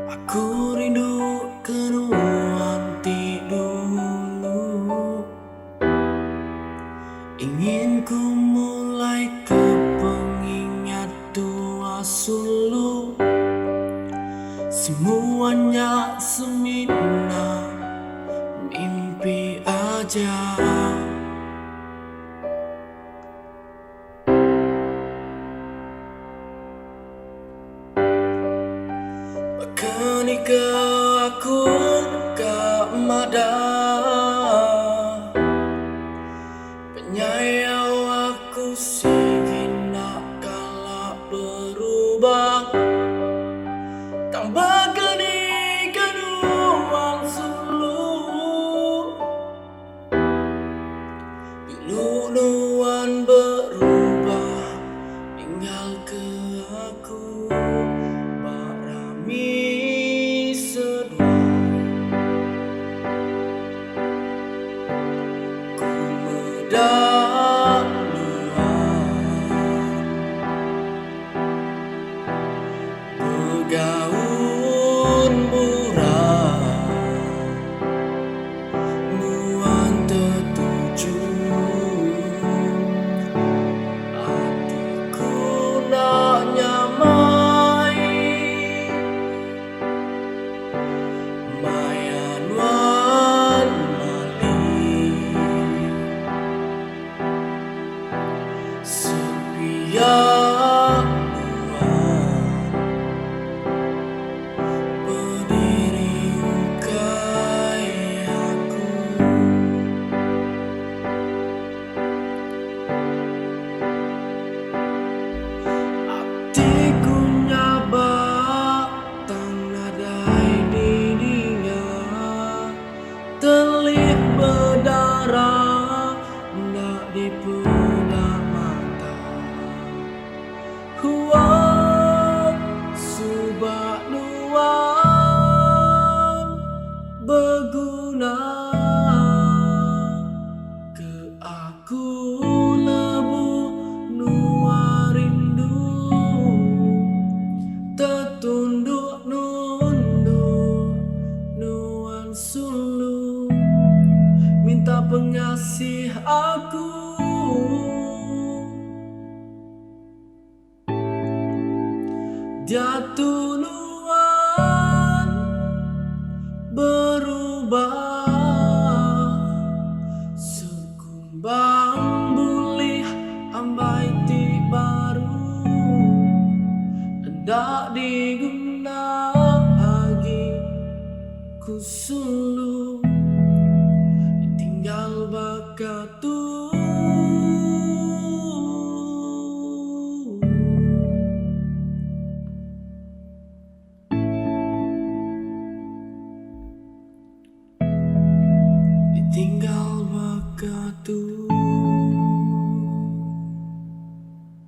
Aku rindu keruanti dulu. Ingin ku mulai ke pengingat tua sulu. Semuanya semina mimpi aja. Ketika aku gak mada penyayau aku nak kalah berubah tambah geni kenuang sulu nuan berubah tinggal ke aku barami gaun murah nuan tertuju hatiku nak nyamai maya nuan mali sepiak telik berdarah nak dipegang mata huang subak nuan berguna ke aku lebu nuan rindu tertunduk nunduk nuan sulu minta pengasih aku dia tuluan berubah sekumbang bulih ambai ti baru hendak diguna lagi ku sulu.